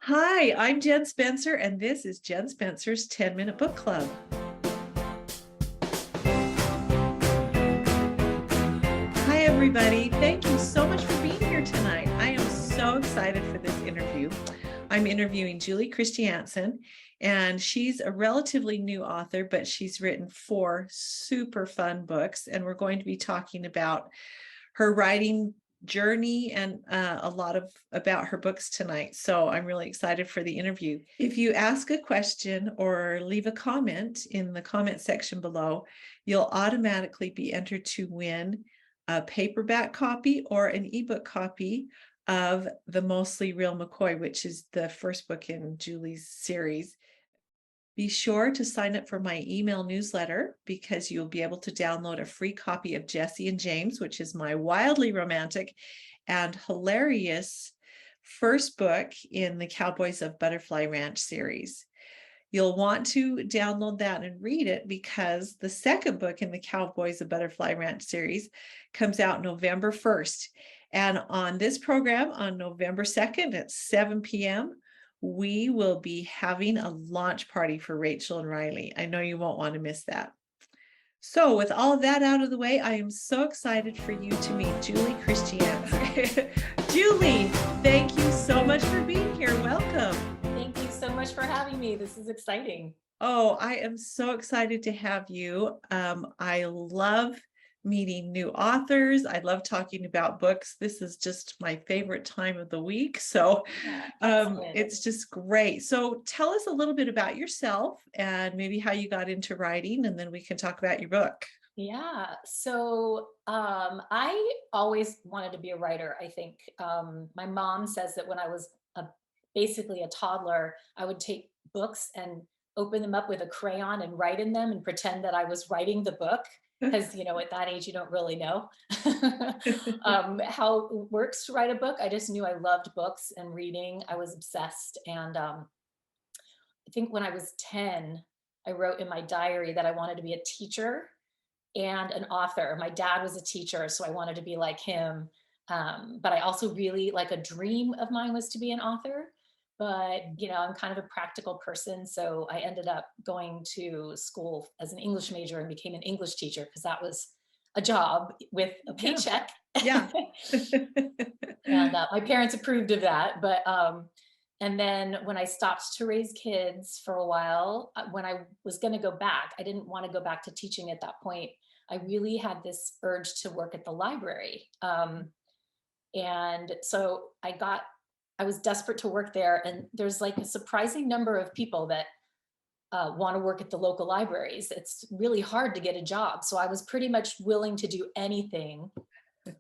Hi, I'm Jen Spencer, and this is Jen Spencer's 10-Minute Book Club. Hi, everybody. Thank you so much for being here tonight. I am so excited for this interview. I'm interviewing Julie Christianson, and she's a relatively new author, but she's written 4 super fun books, and we're going to be talking about her writing journey and a lot about her books tonight. So I'm really excited for the interview. If you ask a question or leave a comment in the comment section below, you'll automatically be entered to win a paperback copy or an ebook copy of the Mostly Real McCoy, which is the first book in Julie's series. Be sure to sign up for my email newsletter because you'll be able to download a free copy of Jesse and James, which is my wildly romantic and hilarious first book in the Cowboys of Butterfly Ranch series. You'll want to download that and read it because the second book in the Cowboys of Butterfly Ranch series comes out November 1st. And on this program on November 2nd at 7 p.m., we will be having a launch party for Rachel and Riley. I know you won't want to miss that. So with all of that out of the way, I am so excited for you to meet Julie Christianson. Julie, thank you so much for being here. Welcome. Thank you so much for having me. This is exciting. Oh, I am so excited to have you. I love meeting new authors. I love talking about books. This is just my favorite time of the week. So it's just great. So tell us a little bit about yourself and maybe how you got into writing, and then we can talk about your book. Yeah. So I always wanted to be a writer, I think. My mom says that when I was basically a toddler, I would take books and open them up with a crayon and write in them and pretend that I was writing the book. Because, at that age, you don't really know how it works to write a book. I just knew I loved books and reading. I was obsessed. And I think when I was 10, I wrote in my diary that I wanted to be a teacher and an author. My dad was a teacher, so I wanted to be like him. But I also really, like, a dream of mine was to be an author. But, I'm kind of a practical person. So I ended up going to school as an English major and became an English teacher because that was a job with a paycheck. Yeah. And my parents approved of that. But, and then when I stopped to raise kids for a while, when I was going to go back, I didn't want to go back to teaching at that point. I really had this urge to work at the library. And so I was desperate to work there. And there's like a surprising number of people that want to work at the local libraries. It's really hard to get a job. So I was pretty much willing to do anything.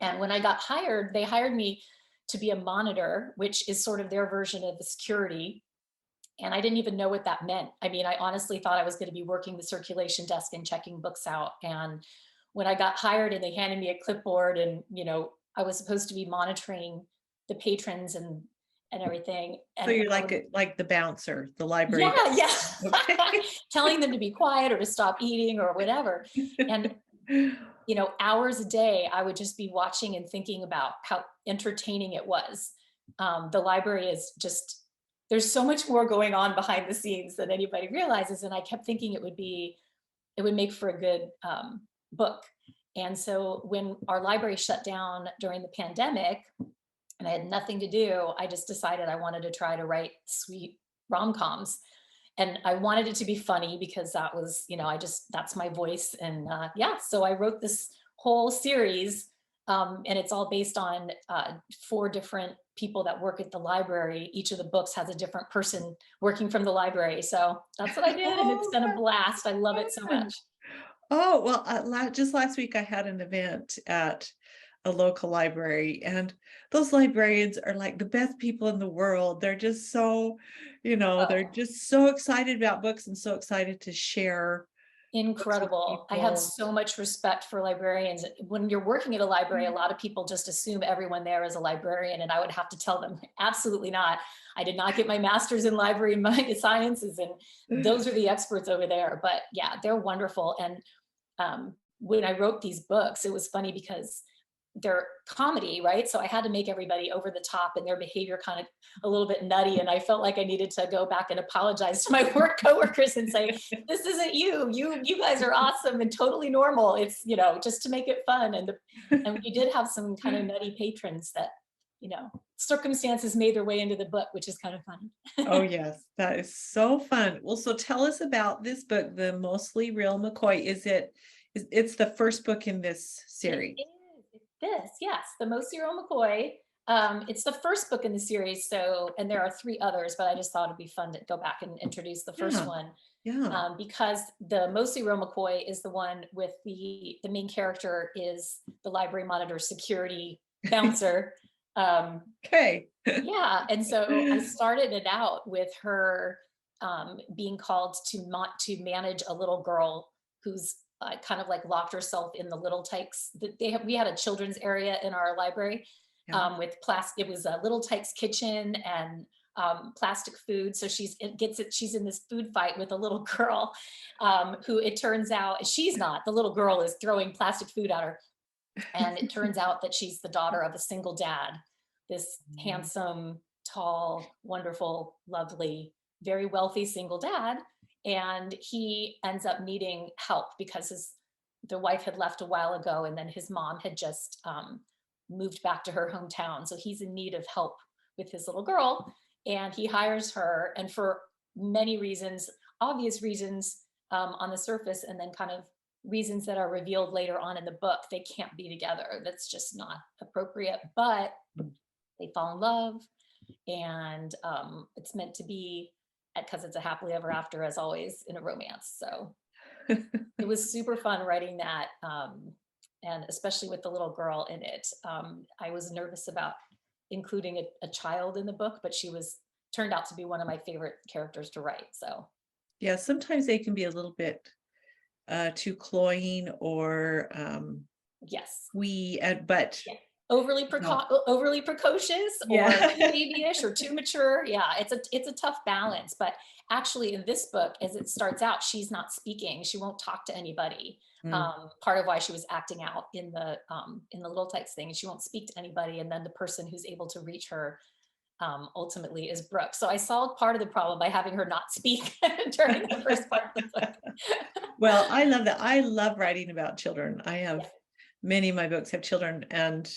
And when I got hired, they hired me to be a monitor, which is sort of their version of the security. And I didn't even know what that meant. I mean, I honestly thought I was going to be working the circulation desk and checking books out. And when I got hired and they handed me a clipboard and, I was supposed to be monitoring the patrons and everything. So you're like the bouncer, the library. Yeah. Okay. Telling them to be quiet or to stop eating or whatever. And, hours a day, I would just be watching and thinking about how entertaining it was. The library is just, there's so much more going on behind the scenes than anybody realizes. And I kept thinking it would make for a good book. And so when our library shut down during the pandemic and I had nothing to do, I just decided I wanted to try to write sweet rom-coms. And I wanted it to be funny because that was, that's my voice. And so I wrote this whole series and it's all based on 4 different people that work at the library. Each of the books has a different person working from the library. So that's what I did. And it's been a blast. I love it so much. Oh, well, just last week I had an event at a local library, and those librarians are like the best people in the world. They're just so, they're just so excited about books and so excited to share. Incredible. I have so much respect for librarians. When you're working at a library, a lot of people just assume everyone there is a librarian, and I would have to tell them, absolutely not. I did not get my master's in library sciences, and those are the experts over there. But yeah, they're wonderful. And when I wrote these books, it was funny because they're comedy, right? So I had to make everybody over the top and their behavior kind of a little bit nutty. And I felt like I needed to go back and apologize to my work coworkers and say, this isn't you. You guys are awesome and totally normal. It's, just to make it fun. And we did have some kind of nutty patrons that, circumstances made their way into the book, which is kind of fun. Oh, yes, that is so fun. Well, so tell us about this book, The Mostly Real McCoy. It's the first book in this series? It's this, yes, the Mostly Real McCoy. It's the first book in the series, and there are 3 others, but I just thought it'd be fun to go back and introduce the first Yeah. one. Yeah. Because the Mostly Real McCoy is the one with the main character is the library monitor security bouncer. Okay. Yeah, and so I started it out with her being called to manage a little girl who's kind of like locked herself in the Little Tykes. We had a children's area in our library Yeah. with plastic. It was a Little Tykes kitchen and plastic food. So she's in this food fight with a little girl who it turns out she's not. The little girl is throwing plastic food at her, and it turns out that she's the daughter of a single dad, this handsome, tall, wonderful, lovely, very wealthy single dad. And he ends up needing help because the wife had left a while ago, and then his mom had just moved back to her hometown. So he's in need of help with his little girl, and he hires her. And for many reasons, obvious reasons on the surface, and then kind of reasons that are revealed later on in the book, they can't be together. That's just not appropriate. But they fall in love, and it's meant to be, because it's a happily ever after, as always in a romance. So it was super fun writing that, and especially with the little girl in it. I was nervous about including a child in the book, but she turned out to be one of my favorite characters to write. So Yeah, sometimes they can be a little bit too cloying or yes, but yeah. Overly precocious or too babyish or too mature. Yeah, it's a tough balance. But actually, in this book, as it starts out, she's not speaking. She won't talk to anybody. Part of why she was acting out in the Little Tykes thing, and she won't speak to anybody. And then the person who's able to reach her ultimately is Brooke. So I solved part of the problem by having her not speak during the first part of the book. Well, I love that. I love writing about children. I have Yeah. many of my books have children, and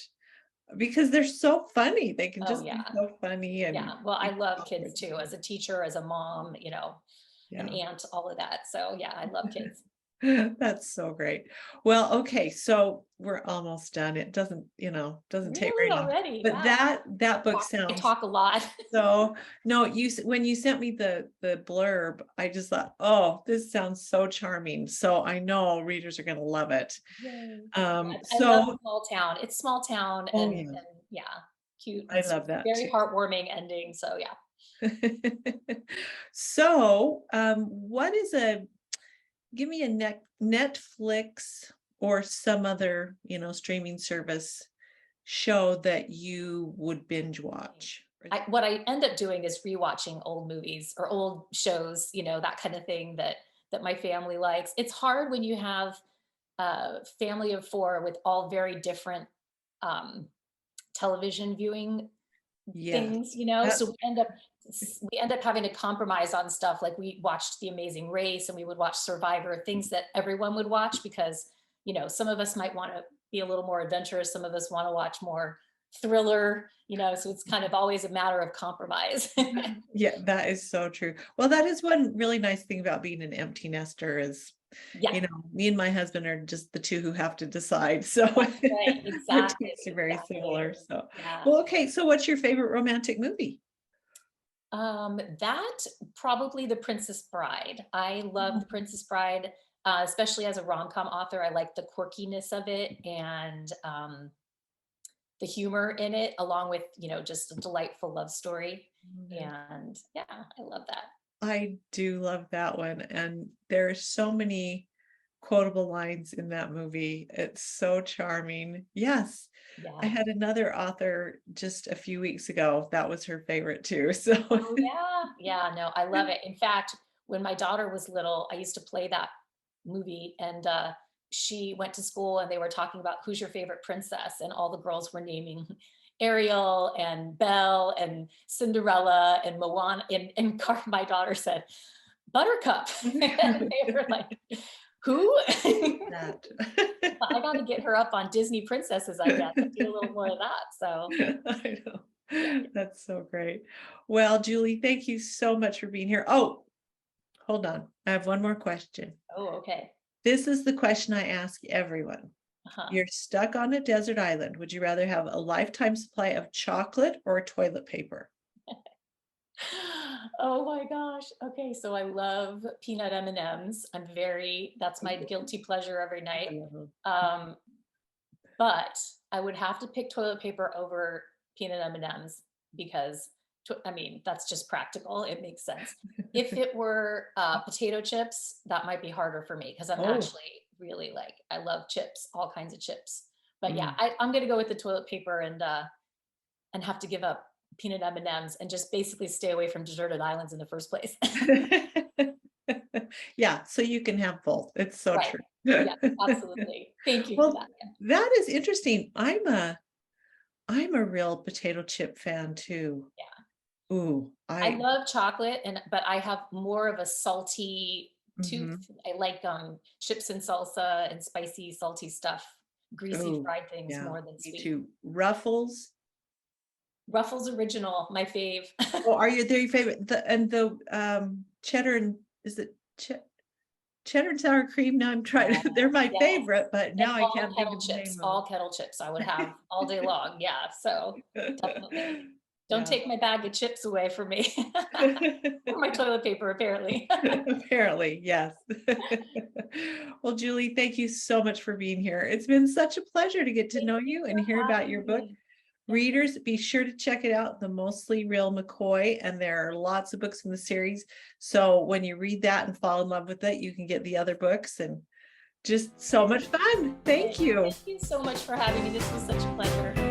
because they're so funny, they can Oh just be yeah. so funny. And Yeah. Well, I love kids too, as a teacher, as a mom, an yeah. aunt, all of that. So yeah, I love kids. That's so great. Well, okay, so we're almost done. It doesn't take very Really long. already? But Wow. that book I sounds talk a lot. so. No, when you sent me the blurb, I just thought, oh, this sounds so charming. So I know readers are going to love it. Yay. Yeah, I love So small town. It's small town, oh and yeah, yeah, cute I and love sweet. that Very too. heartwarming ending. So yeah. So, what is give me a Netflix or some other, streaming service show that you would binge watch? What I end up doing is rewatching old movies or old shows, that kind of thing that my family likes. It's hard when you have a family of 4 with all very different um, television viewing Yeah, things, that, so we end up having to compromise on stuff. Like we watched The Amazing Race, and we would watch Survivor, things that everyone would watch, because some of us might want to be a little more adventurous, some of us want to watch more thriller, so it's kind of always a matter of compromise. yeah, that is so true. Well, that is one really nice thing about being an empty nester is, Yeah, me and my husband are just the two who have to decide. So that's right. our Exactly. tastes are very similar. So, Yeah. well, okay. So what's your favorite romantic movie? That probably The Princess Bride. I love The Princess Bride, especially as a rom-com author. I like the quirkiness of it, and the humor in it, along with, just a delightful love story. Mhm. And yeah, I love that. I do love that one. And there are so many quotable lines in that movie. It's so charming. Yes. I Yeah. had another author just a few weeks ago. That was her favorite too. So Oh yeah. Yeah, no, I love it. In fact, when my daughter was little, I used to play that movie, and she went to school and they were talking about who's your favorite princess, and all the girls were naming Ariel and Belle and Cinderella and Moana, and my daughter said Buttercup. And they were like, who? That. I got to get her up on Disney princesses, I guess, and do a little more of that. So I know. That's so great. Well, Julie, thank you so much for being here. Oh, hold on. I have one more question. oh, okay. This is the question I ask everyone. Uh-huh. You're stuck on a desert island. Would you rather have a lifetime supply of chocolate or toilet paper? Oh my gosh. Okay, so I love peanut M&Ms. That's my guilty pleasure every night. Um, but I would have to pick toilet paper over peanut M&Ms because I mean, that's just practical. It makes sense. If it were potato chips, that might be harder for me because I'm Oh. actually really I love chips, all kinds of chips. But yeah, Mm. I'm going to go with the toilet paper and have to give up peanut M&Ms and just basically stay away from deserted islands in the first place. Yeah, so you can have both. It's so Right. true. Yeah, absolutely. Thank you for Well, that. that is interesting. I'm a real potato chip fan too. Yeah. Ooh, I love chocolate, but I have more of a salty tooth. Mhm. I like chips and salsa and spicy, salty stuff, greasy Ooh, fried things yeah, more than me sweet. too. Ruffles. Ruffles Original, my fave. Oh, are you they're your favorite? The cheddar and is it cheddar and sour cream? Now I'm trying. Yes, They're my yes. favorite, but And now I all can't think kettle of the chips, name of all kettle chips I would have all day long. Yeah, so it. definitely. Don't Yeah. take my bag of chips away from me. Or my toilet paper, apparently. Apparently, yes. Well, Julie, thank you so much for being here. It's been such a pleasure to get to Thank know you you and for hear about having your book. me. Readers, be sure to check it out, The Mostly Real McCoy, and there are lots of books in the series. So when you read that and fall in love with it, you can get the other books, and just so much fun. Thank you. Thank you so much for having me. This was such a pleasure.